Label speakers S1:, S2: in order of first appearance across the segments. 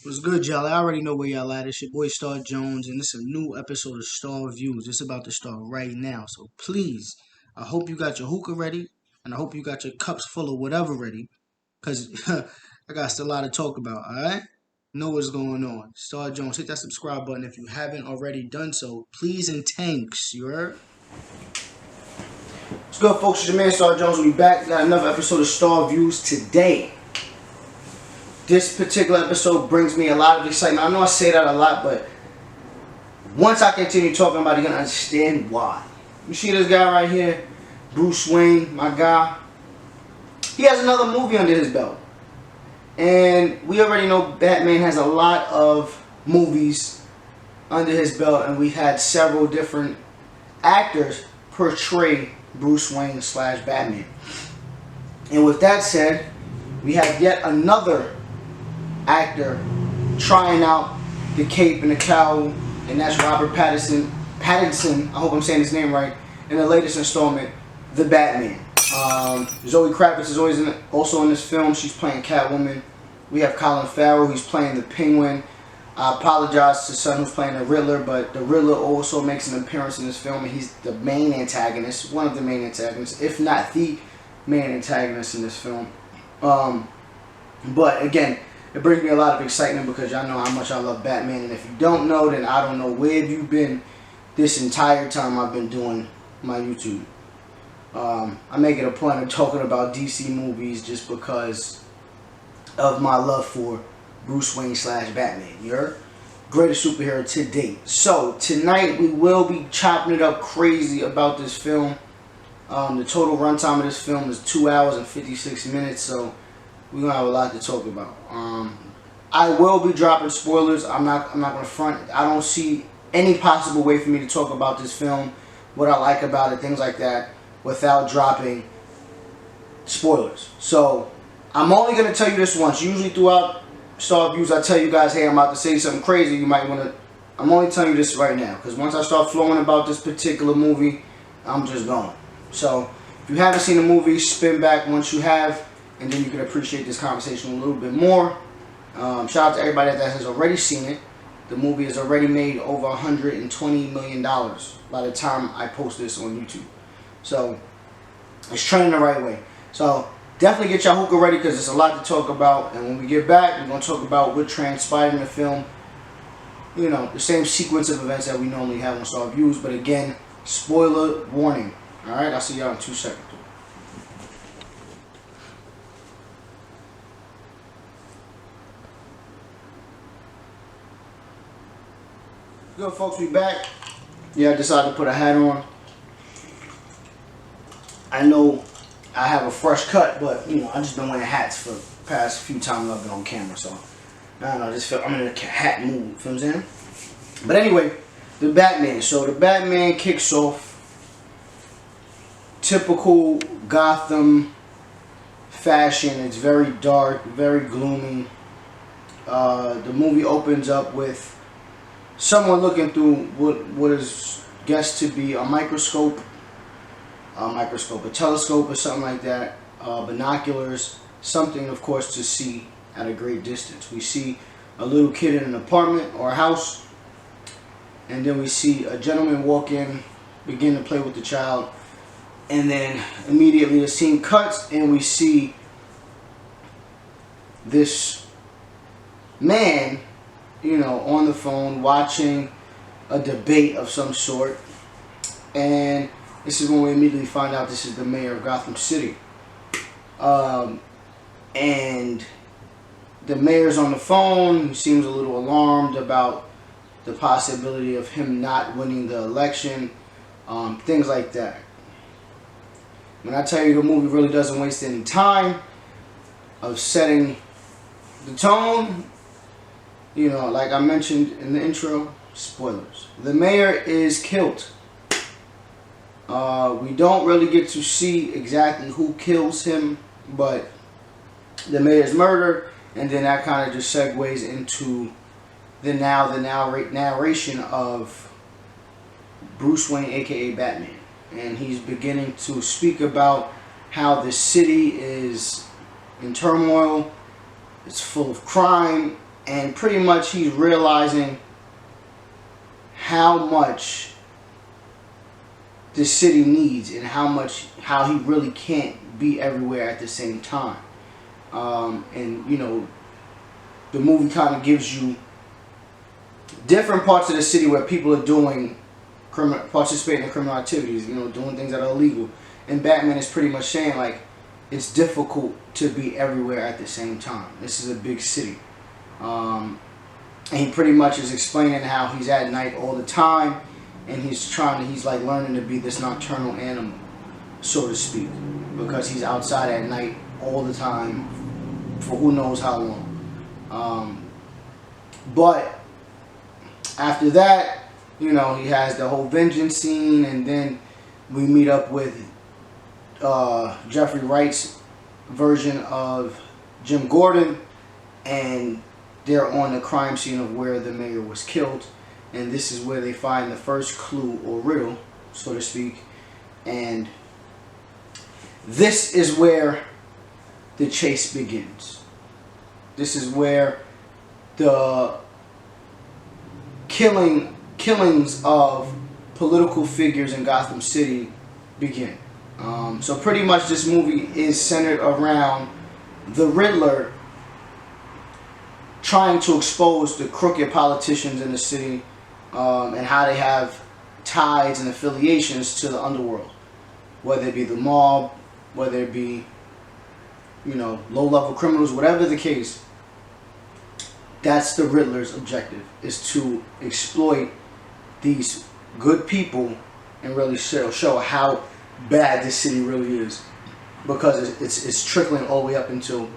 S1: What's good, y'all? I already know where y'all at. It's your boy Star Jones, and this is a new episode of Star Views. It's about to start right now. So please, I hope you got your hookah ready, and I hope you got your cups full of whatever ready, because I got a lot to talk about, alright? Know what's going on. Star Jones, hit that subscribe button if you haven't already done so. Please and thanks, you heard? What's good, folks? It's your man Star Jones. We back. Got another episode of Star Views today. This particular episode brings me a lot of excitement. I know I say that a lot, but once I continue talking about it, you're going to understand why. You see this guy right here, Bruce Wayne, my guy. He has another movie under his belt. And we already know Batman has a lot of movies under his belt, and we've had several different actors portray Bruce Wayne / Batman. And with that said, we have yet another actor trying out the cape and the cowl, and that's Robert Pattinson. I hope I'm saying his name right. In the latest installment, The Batman. Zoe Kravitz is also in this film. She's playing Catwoman. We have Colin Farrell, who's playing the Penguin. I apologize to son who's playing the Riddler, but the Riddler also makes an appearance in this film, and he's the main antagonist, one of the main antagonists, if not the main antagonist in this film. But again, it brings me a lot of excitement because y'all know how much I love Batman. And if you don't know, then I don't know where you've been this entire time I've been doing my YouTube. I make it a point of talking about DC movies just because of my love for Bruce Wayne / Batman. You're greatest superhero to date. So tonight we will be chopping it up crazy about this film. The total runtime of this film is 2 hours and 56 minutes. So we're gonna have a lot to talk about. I will be dropping spoilers. I'm not gonna front. I don't see any possible way for me to talk about this film, what I like about it, things like that, without dropping spoilers. So I'm only gonna tell you this once. Usually throughout Star Views, I tell you guys, hey, I'm about to say something crazy. You might wanna. I'm only telling you this right now because once I start flowing about this particular movie, I'm just going. So if you haven't seen the movie, spin back once you have, and then you can appreciate this conversation a little bit more. Shout out to everybody that has already seen it. The movie has already made over $120 million by the time I post this on YouTube. So it's trending the right way. So definitely get your hookah ready because there's a lot to talk about. And when we get back, we're going to talk about what transpired in the film. You know, the same sequence of events that we normally have on Star Views. But again, spoiler warning. Alright, I'll see y'all in 2 seconds. Good, folks, we back. Yeah, I decided to put a hat on. I know I have a fresh cut, but you know I just been wearing hats for the past few times I've been on camera, so I don't know. I just feel I'm in a hat mood. You know what I'm saying? But anyway, the Batman. So the Batman kicks off typical Gotham fashion. It's very dark, very gloomy. The movie opens up with someone looking through what is guessed to be a microscope, a telescope or something like that, binoculars, something of course to see at a great distance. We see a little kid in an apartment or a house, and then we see a gentleman walk in, begin to play with the child, and then immediately the scene cuts and we see this man, you know, on the phone watching a debate of some sort, and this is when we immediately find out this is the mayor of Gotham City. And the mayor's on the phone. He seems a little alarmed about the possibility of him not winning the election, things like that. When I tell you the movie really doesn't waste any time of setting the tone, you know, like I mentioned in the intro, spoilers. The mayor is killed. We don't really get to see exactly who kills him, but the mayor's murdered, and then that kind of just segues into the narration of Bruce Wayne, aka Batman, and he's beginning to speak about how the city is in turmoil, it's full of crime, and pretty much he's realizing how much the city needs and how he really can't be everywhere at the same time. And you know, the movie kind of gives you different parts of the city where people are doing participating in criminal activities, you know, doing things that are illegal. And Batman is pretty much saying, like, it's difficult to be everywhere at the same time. This is a big city. And he pretty much is explaining how he's at night all the time, and he's like learning to be this nocturnal animal, so to speak, because he's outside at night all the time for who knows how long. But after that, you know, he has the whole vengeance scene, and then we meet up with Jeffrey Wright's version of Jim Gordon, and they're on the crime scene of where the mayor was killed, and this is where they find the first clue or riddle, so to speak. And this is where the chase begins. This is where the killings of political figures in Gotham City begin. So pretty much this movie is centered around the Riddler trying to expose the crooked politicians in the city, and how they have ties and affiliations to the underworld, whether it be the mob, whether it be, you know, low-level criminals, whatever the case. That's the Riddler's objective, is to exploit these good people and really show how bad this city really is, because it's trickling all the way up into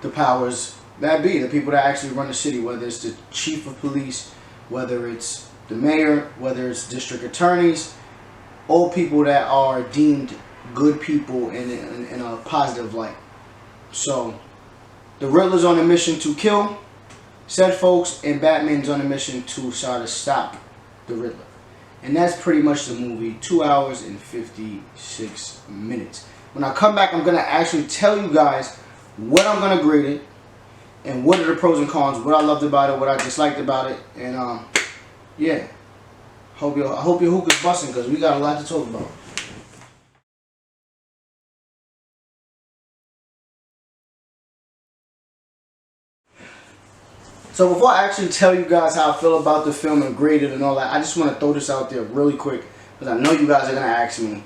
S1: the powers that be, the people that actually run the city, whether it's the chief of police, whether it's the mayor, whether it's district attorneys, all people that are deemed good people in a positive light. So the Riddler's on a mission to kill said folks, and Batman's on a mission to try to stop the Riddler. And that's pretty much the movie, 2 hours and 56 minutes. When I come back, I'm going to actually tell you guys what I'm going to grade it, and what are the pros and cons, what I loved about it, what I disliked about it. And yeah, I hope your hook is busting, because we got a lot to talk about. So before I actually tell you guys how I feel about the film and grade it and all that, I just want to throw this out there really quick, because I know you guys are going to ask me.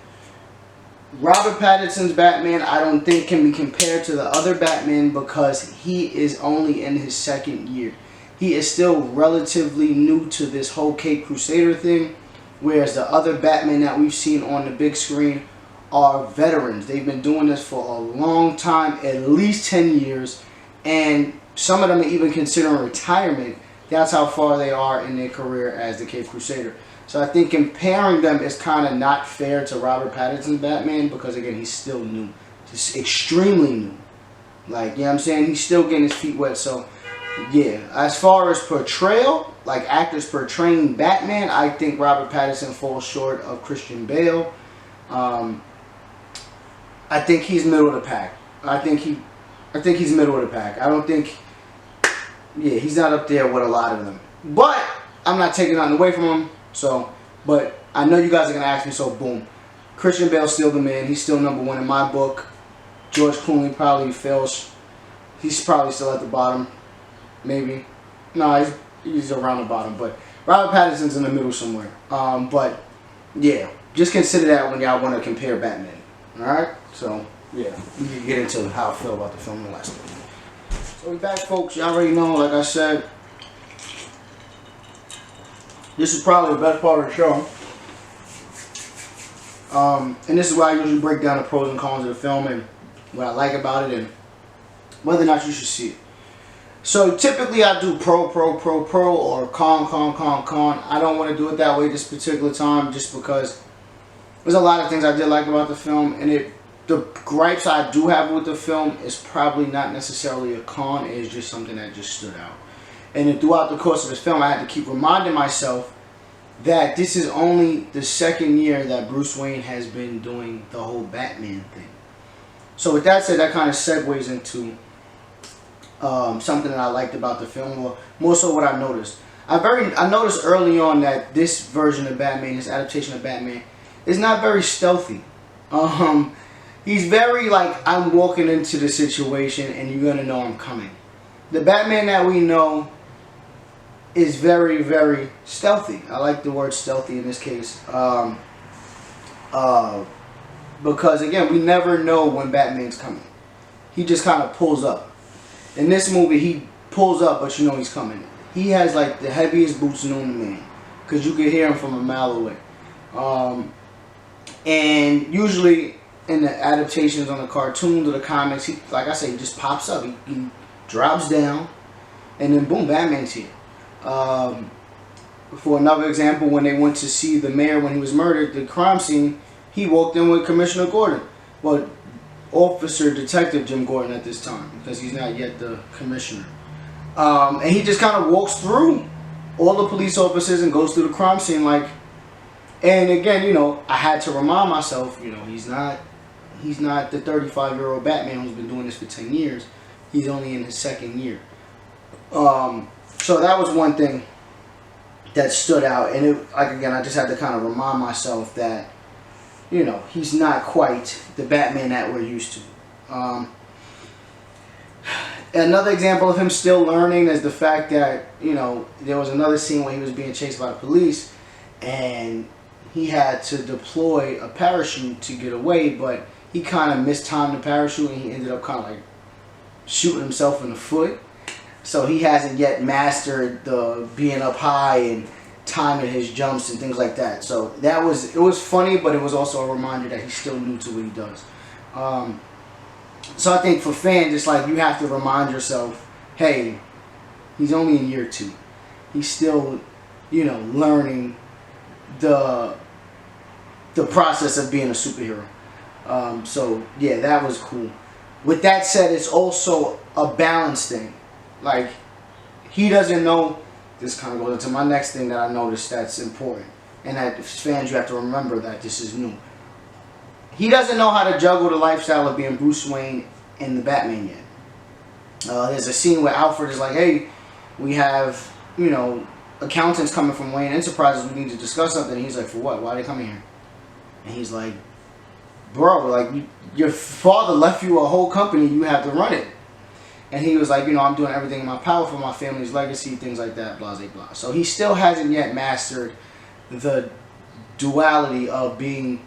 S1: Robert Pattinson's Batman, I don't think can be compared to the other Batman, because he is only in his second year. He is still relatively new to this whole Caped Crusader thing, whereas the other Batman that we've seen on the big screen are veterans. They've been doing this for a long time, at least 10 years, and some of them are even considering retirement. That's how far they are in their career as the Caped Crusader. So I think comparing them is kind of not fair to Robert Pattinson's Batman, because again, he's still new. He's extremely new. Like, you know what I'm saying? He's still getting his feet wet. So yeah, as far as portrayal, like actors portraying Batman, I think Robert Pattinson falls short of Christian Bale. I think he's middle of the pack. I think he's middle of the pack. I don't think, yeah, he's not up there with a lot of them. But I'm not taking nothing away from him. So, but I know you guys are going to ask me, so boom. Christian Bale's still the man. He's still #1 in my book. George Clooney probably fails. He's probably still at the bottom. Maybe. No, he's around the bottom. But Robert Pattinson's in the middle somewhere. But, yeah. Just consider that when y'all want to compare Batman. Alright? So, yeah. We can get into how I feel about the film in the last one. So, we're back, folks. Y'all already know, like I said, this is probably the best part of the show. And this is why I usually break down the pros and cons of the film and what I like about it and whether or not you should see it. So typically I do pro or con. I don't want to do it that way this particular time, just because there's a lot of things I did like about the film, and the gripes I do have with the film is probably not necessarily a con. It's just something that just stood out. And then throughout the course of this film, I had to keep reminding myself that this is only the second year that Bruce Wayne has been doing the whole Batman thing. So with that said, that kind of segues into something that I liked about the film, or more so what I noticed. I noticed early on that this version of Batman, this adaptation of Batman, is not very stealthy. He's very like, I'm walking into the situation and you're gonna know I'm coming. The Batman that we know is very, very stealthy. I like the word stealthy in this case. Because again, we never know when Batman's coming. He just kind of pulls up. In this movie, he pulls up, but you know he's coming. He has like the heaviest boots known to man, because you can hear him from a mile away. And usually in the adaptations on the cartoons or the comics, he, like I say, he just pops up. He drops down, and then boom, Batman's here. For another example, when they went to see the mayor when he was murdered, the crime scene, he walked in with Commissioner Gordon. Well, Officer Detective Jim Gordon at this time, because he's not yet the commissioner. And he just kind of walks through all the police officers and goes through the crime scene like, and again, you know, I had to remind myself, you know, he's not the 35-year-old Batman who's been doing this for 10 years. He's only in his second year. So that was one thing that stood out, and it, like again, I just had to kind of remind myself that, you know, he's not quite the Batman that we're used to. Another example of him still learning is the fact that, you know, there was another scene where he was being chased by the police, and he had to deploy a parachute to get away, but he kind of mistimed the parachute, and he ended up kind of like shooting himself in the foot. So he hasn't yet mastered the being up high and timing his jumps and things like that. So that was, it was funny, but it was also a reminder that he's still new to what he does. So I think for fans, it's like you have to remind yourself, hey, he's only in year 2. He's still, you know, learning the process of being a superhero. So yeah, that was cool. With that said, it's also a balance thing. Like, he doesn't know, this kind of goes into my next thing that I noticed that's important. And that as fans, you have to remember that this is new. He doesn't know how to juggle the lifestyle of being Bruce Wayne and the Batman yet. There's a scene where Alfred is like, hey, we have, you know, accountants coming from Wayne Enterprises, we need to discuss something. And he's like, for what? Why are they coming here? And he's like, bro, like, your father left you a whole company, you have to run it. And he was like, you know, I'm doing everything in my power for my family's legacy, things like that, blah, blah, blah. So he still hasn't yet mastered the duality of being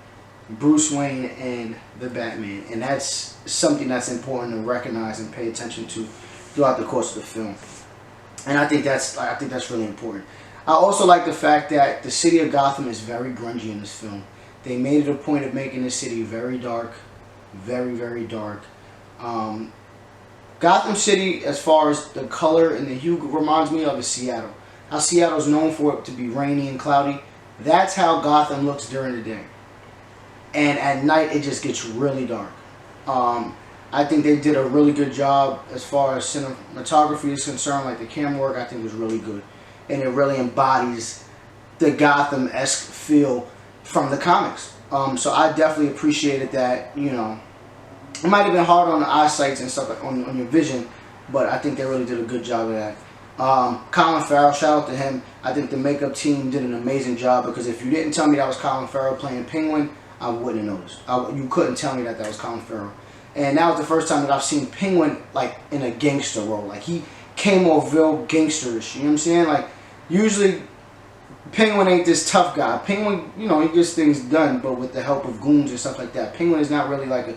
S1: Bruce Wayne and the Batman. And that's something that's important to recognize and pay attention to throughout the course of the film. And I think that's really important. I also like the fact that the city of Gotham is very grungy in this film. They made it a point of making the city very dark, very, very dark. Gotham City, as far as the color and the hue, reminds me of Seattle. How Seattle's known for it to be rainy and cloudy. That's how Gotham looks during the day. And at night, it just gets really dark. I think they did a really good job as far as cinematography is concerned. Like, the camera work, I think, was really good. And it really embodies the Gotham-esque feel from the comics. So I definitely appreciated that, you know. It might have been hard on the eyesight and stuff, on your vision, but I think they really did a good job of that. Colin Farrell, shout out to him. I think the makeup team did an amazing job, because if you didn't tell me that was Colin Farrell playing Penguin, I wouldn't have noticed. You couldn't tell me that was Colin Farrell. And that was the first time that I've seen Penguin like in a gangster role. Like, he came off real gangsterish, you know what I'm saying? Like, usually Penguin ain't this tough guy. Penguin, you know, he gets things done, but with the help of goons and stuff like that. Penguin is not really like a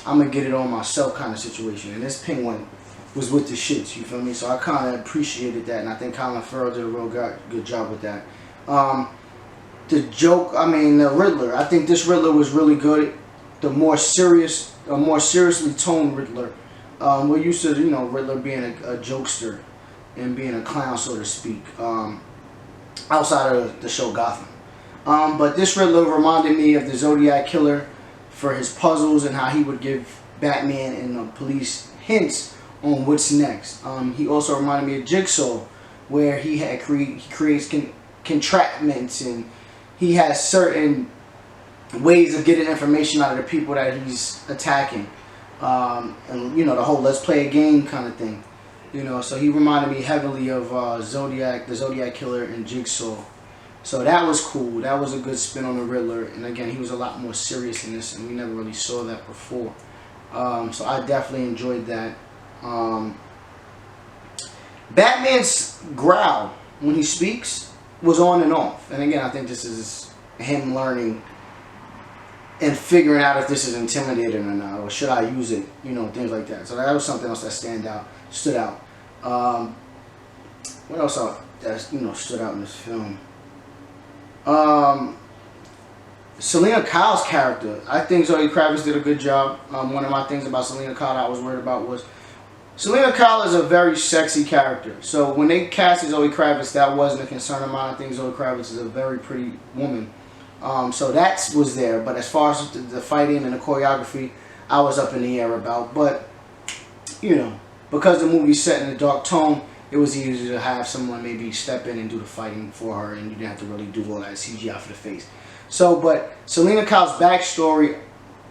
S1: I'm gonna get it on myself kind of situation. And this Penguin was with the shits, you feel me? So I kind of appreciated that, and I think Colin Farrell did a real good job with that. The joke, I mean, the Riddler. I think this Riddler was really good. A more seriously toned Riddler. We're used to, you know, Riddler being a jokester and being a clown, so to speak, outside of the show Gotham. But this Riddler reminded me of the Zodiac Killer for his puzzles and how he would give Batman and the police hints on what's next. He also reminded me of Jigsaw, where he creates entrapments, and he has certain ways of getting information out of the people that he's attacking. And, you know, the whole let's play a game kind of thing. You know, so he reminded me heavily of Zodiac, the Zodiac Killer, and Jigsaw. So that was cool. That was a good spin on the Riddler. And again, he was a lot more serious in this, and we never really saw that before. So I definitely enjoyed that. Batman's growl when he speaks was on and off. And again, I think this is him learning and figuring out if this is intimidating or not, or should I use it, you know, things like that. So that was something else that stood out. What else that, you know, stood out in this film? Selena Kyle's character. I think Zoe Kravitz did a good job. One of my things about Selena Kyle I was worried about was Selena Kyle is a very sexy character. So when they casted Zoe Kravitz, that wasn't a concern of mine. I think Zoe Kravitz is a very pretty woman. So that was there. But as far as the fighting and the choreography, I was up in the air about. But, you know, because the movie's set in a dark tone, it was easy to have someone maybe step in and do the fighting for her, and you didn't have to really do all that CGI for the face. So, but Selena Kyle's backstory,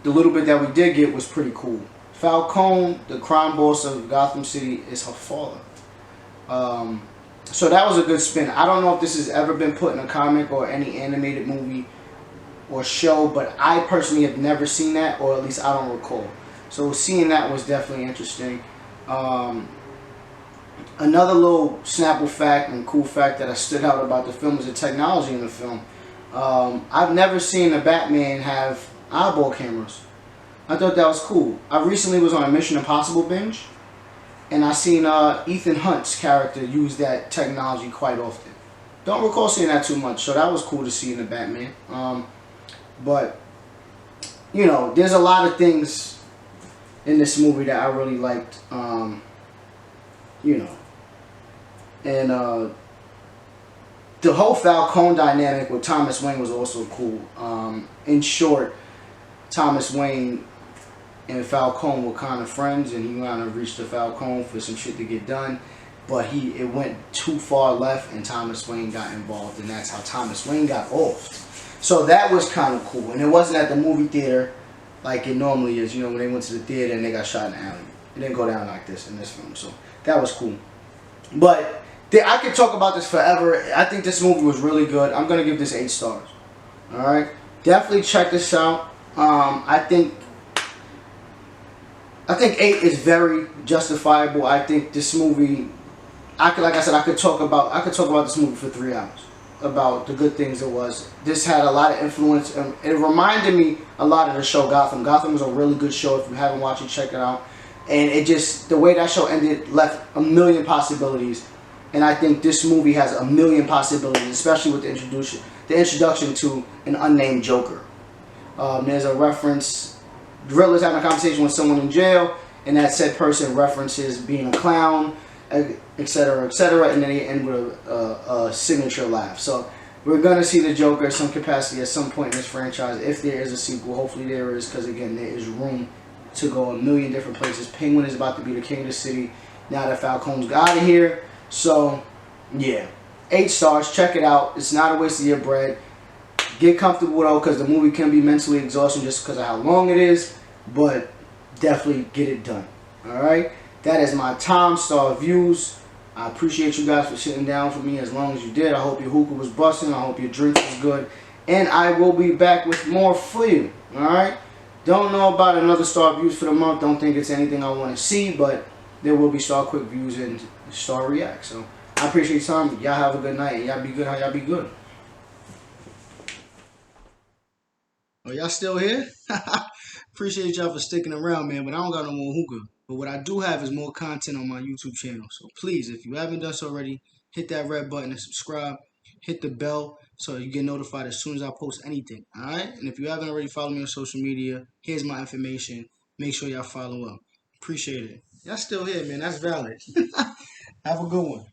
S1: the little bit that we did get, was pretty cool. Falcone, the crime boss of Gotham City, is her father. So that was a good spin. I don't know if this has ever been put in a comic or any animated movie or show, but I personally have never seen that, or at least I don't recall. So seeing that was definitely interesting. Another little Snapple fact and cool fact that I stood out about the film was the technology in the film. I've never seen a Batman have eyeball cameras. I thought that was cool. I recently was on a Mission Impossible binge, and I seen Ethan Hunt's character use that technology quite often. Don't recall seeing that too much, so that was cool to see in the Batman. But, you know, there's a lot of things in this movie that I really liked, you know. And the whole Falcone dynamic with Thomas Wayne was also cool. In short, Thomas Wayne and Falcone were kind of friends, and he wanted to reach the Falcone for some shit to get done, but it went too far left, and Thomas Wayne got involved, and that's how Thomas Wayne got offed. So that was kind of cool, and it wasn't at the movie theater like it normally is. You know, when they went to the theater and they got shot in the alley, it didn't go down like this in this film. So that was cool. But I could talk about this forever. I think this movie was really good. I'm gonna give this 8 stars. All right, definitely check this out. I think 8 is very justifiable. I think this movie, like I said, I could talk about this movie for 3 hours about the good things it was. This had a lot of influence. It reminded me a lot of the show Gotham. Gotham was a really good show. If you haven't watched it, check it out. And it just, the way that show ended left a million possibilities. And I think this movie has a million possibilities, especially with the introduction to an unnamed Joker. There's a reference, Riddler's having a conversation with someone in jail, and that said person references being a clown, etc., etc., and then they end with a signature laugh. So we're going to see the Joker in some capacity at some point in this franchise, if there is a sequel. Hopefully there is, because again, there is room to go a million different places. Penguin is about to be the king of the city now that Falcone's got out of here. So, yeah. 8 stars. Check it out. It's not a waste of your bread. Get comfortable though, because the movie can be mentally exhausting just because of how long it is. But definitely get it done. Alright? That is my Time Star views. I appreciate you guys for sitting down for me as long as you did. I hope your hookah was busting. I hope your drink was good. And I will be back with more for you. Alright? Don't know about another Star Views for the month. Don't think it's anything I want to see, but there will be Star Quick Views and Star React. So I appreciate your time. Y'all have a good night, and y'all be good how y'all be good. Oh, y'all still here? Appreciate y'all for sticking around, man, but I don't got no more hookah. But what I do have is more content on my YouTube channel. So please, if you haven't done so already, hit that red button and subscribe. Hit the bell so you get notified as soon as I post anything. Alright? And if you haven't already followed me on social media, here's my information. Make sure y'all follow up. Appreciate it. Y'all still here, man. That's valid. Have a good one.